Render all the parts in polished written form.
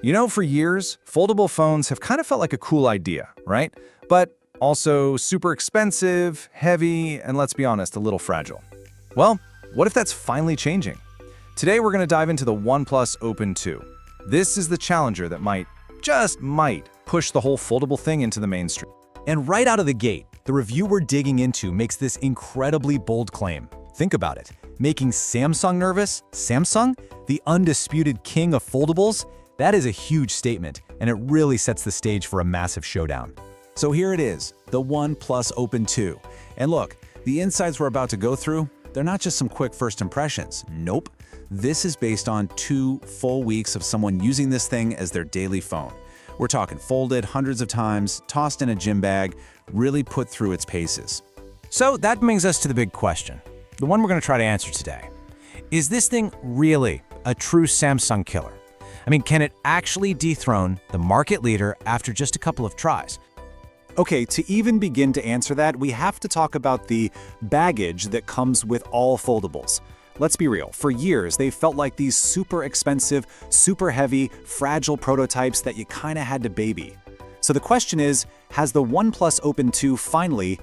You know, for years, foldable phones have kind of felt like a cool idea, right? But also super expensive, heavy, and let's be honest, a little fragile. Well, what if that's finally changing? Today we're going to dive into the OnePlus Open 2. This is the challenger that might, just might, push the whole foldable thing into the mainstream. And right out of the gate, the review we're digging into makes this incredibly bold claim. Think about it. Making Samsung nervous? Samsung? The undisputed king of foldables? That is a huge statement, and it really sets the stage for a massive showdown. So here it is, the OnePlus Open 2. And look, the insights we're about to go through, they're not just some quick first impressions. Nope. This is based on 2 full weeks of someone using this thing as their daily phone. We're talking folded hundreds of times, tossed in a gym bag, really put through its paces. So that brings us to the big question, the one we're going to try to answer today. Is this thing really a true Samsung killer? I mean, can it actually dethrone the market leader after just a couple of tries? Okay, to even begin to answer that, we have to talk about the baggage that comes with all foldables. Let's be real, for years they felt like these super expensive, super heavy, fragile prototypes that you kinda had to baby. So the question is, has the OnePlus Open 2 finally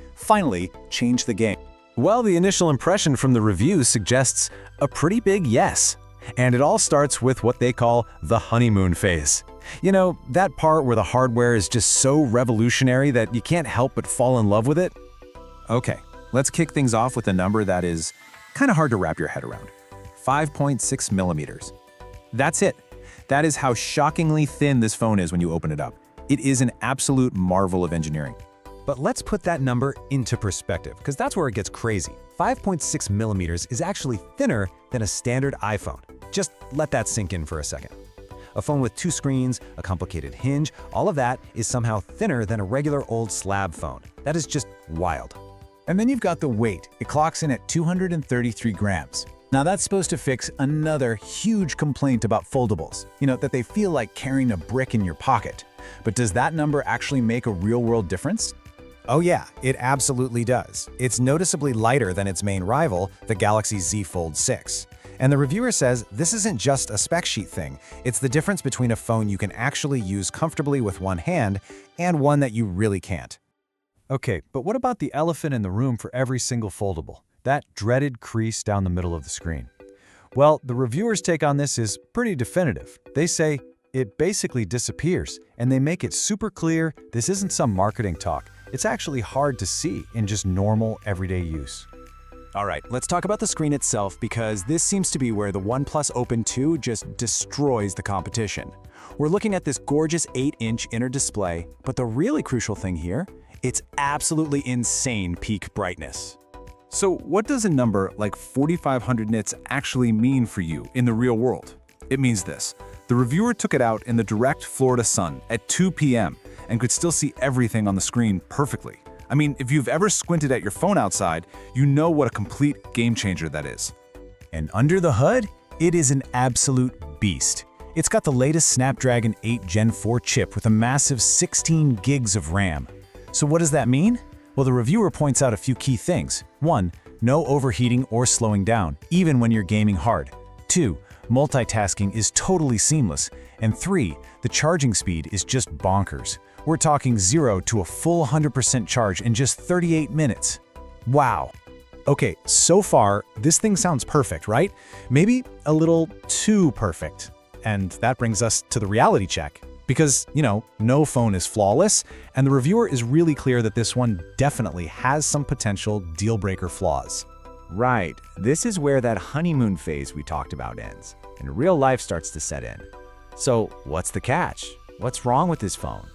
changed the game? Well, the initial impression from the review suggests a pretty big yes. And it all starts with what they call the honeymoon phase. You know, that part where the hardware is just so revolutionary that you can't help but fall in love with it? Okay, let's kick things off with a number that is kind of hard to wrap your head around. 5.6 millimeters. That's it. That is how shockingly thin this phone is when you open it up. It is an absolute marvel of engineering. But let's put that number into perspective, because that's where it gets crazy. 5.6 millimeters is actually thinner than a standard iPhone. Just let that sink in for a second. A phone with 2 screens, a complicated hinge, all of that is somehow thinner than a regular old slab phone. That is just wild. And then you've got the weight. It clocks in at 233 grams. Now that's supposed to fix another huge complaint about foldables. You know, that they feel like carrying a brick in your pocket. But does that number actually make a real-world difference? Oh yeah, it absolutely does. It's noticeably lighter than its main rival, the Galaxy Z Fold 6. And the reviewer says this isn't just a spec sheet thing, it's the difference between a phone you can actually use comfortably with one hand and one that you really can't. Okay, but what about the elephant in the room for every single foldable? That dreaded crease down the middle of the screen. Well, the reviewer's take on this is pretty definitive. They say it basically disappears, and they make it super clear this isn't some marketing talk. It's actually hard to see in just normal, everyday use. All right, let's talk about the screen itself, because this seems to be where the OnePlus Open 2 just destroys the competition. We're looking at this gorgeous 8-inch inner display, but the really crucial thing here, it's absolutely insane peak brightness. So what does a number like 4,500 nits actually mean for you in the real world? It means this. The reviewer took it out in the direct Florida sun at 2 p.m. and could still see everything on the screen perfectly. I mean, if you've ever squinted at your phone outside, you know what a complete game changer that is. And under the hood, it is an absolute beast. It's got the latest Snapdragon 8 Gen 4 chip with a massive 16 gigs of RAM. So what does that mean? Well, the reviewer points out a few key things. 1. No overheating or slowing down, even when you're gaming hard. 2. Multitasking is totally seamless. And 3. The charging speed is just bonkers. We're talking 0 to a full 100% charge in just 38 minutes. Wow. Okay, so far, this thing sounds perfect, right? Maybe a little too perfect. And that brings us to the reality check. Because, you know, no phone is flawless, and the reviewer is really clear that this one definitely has some potential deal-breaker flaws. Right, this is where that honeymoon phase we talked about ends, and real life starts to set in. So what's the catch? What's wrong with this phone?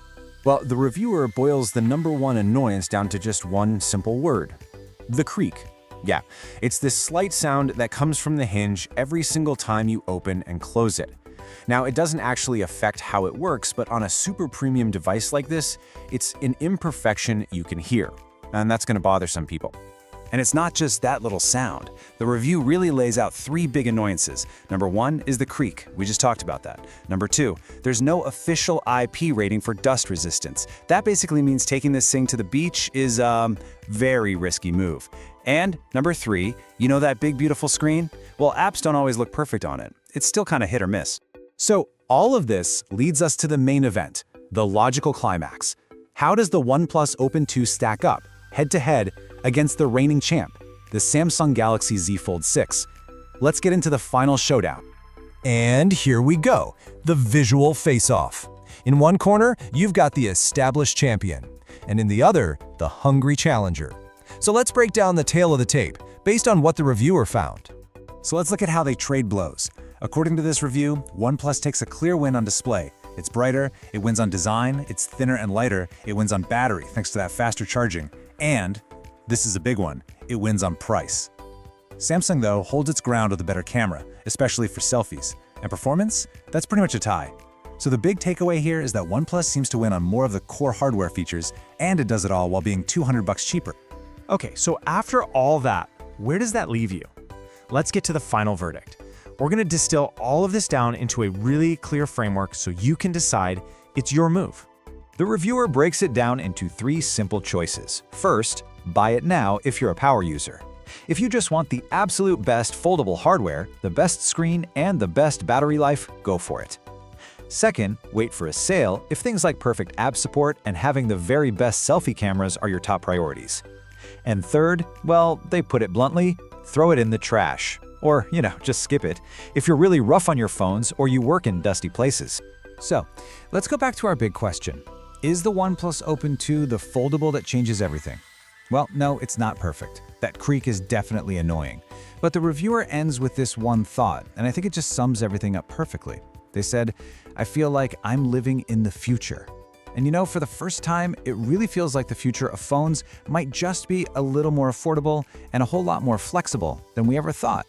Well, the reviewer boils the #1 annoyance down to just one simple word: the creak. Yeah, it's this slight sound that comes from the hinge every single time you open and close it. Now, it doesn't actually affect how it works, but on a super premium device like this, it's an imperfection you can hear, and that's going to bother some people. And it's not just that little sound. The review really lays out 3 big annoyances. Number 1 is the creak. We just talked about that. Number 2, there's no official IP rating for dust resistance. That basically means taking this thing to the beach is a very risky move. And number 3, you know that big beautiful screen? Well, apps don't always look perfect on it. It's still kind of hit or miss. So All of this leads us to the main event, the logical climax. How does the OnePlus Open 2 stack up, head-to-head, against the reigning champ, the Samsung Galaxy Z Fold 6? Let's get into the final showdown. And here we go, the visual face-off. In one corner, you've got the established champion, and in the other, the hungry challenger. So let's break down the tail of the tape, based on what the reviewer found. So let's look at how they trade blows. According to this review, OnePlus takes a clear win on display. It's brighter, it wins on design, it's thinner and lighter, it wins on battery thanks to that faster charging, and, this is a big one, it wins on price. Samsung, though, holds its ground with a better camera, especially for selfies. And performance? That's pretty much a tie. So the big takeaway here is that OnePlus seems to win on more of the core hardware features, and it does it all while being $200 cheaper. Okay, so after all that, where does that leave you? Let's get to the final verdict. We're going to distill all of this down into a really clear framework so you can decide it's your move. The reviewer breaks it down into 3 simple choices. First, buy it now if you're a power user. If you just want the absolute best foldable hardware, the best screen, and the best battery life, go for it. Second, wait for a sale if things like perfect app support and having the very best selfie cameras are your top priorities. And third, well, they put it bluntly, throw it in the trash. Or, just skip it if you're really rough on your phones or you work in dusty places. So, let's go back to our big question. Is the OnePlus Open 2 the foldable that changes everything? Well, no, it's not perfect. That creak is definitely annoying. But the reviewer ends with this one thought, and I think it just sums everything up perfectly. They said, "I feel like I'm living in the future." And for the first time, it really feels like the future of phones might just be a little more affordable and a whole lot more flexible than we ever thought.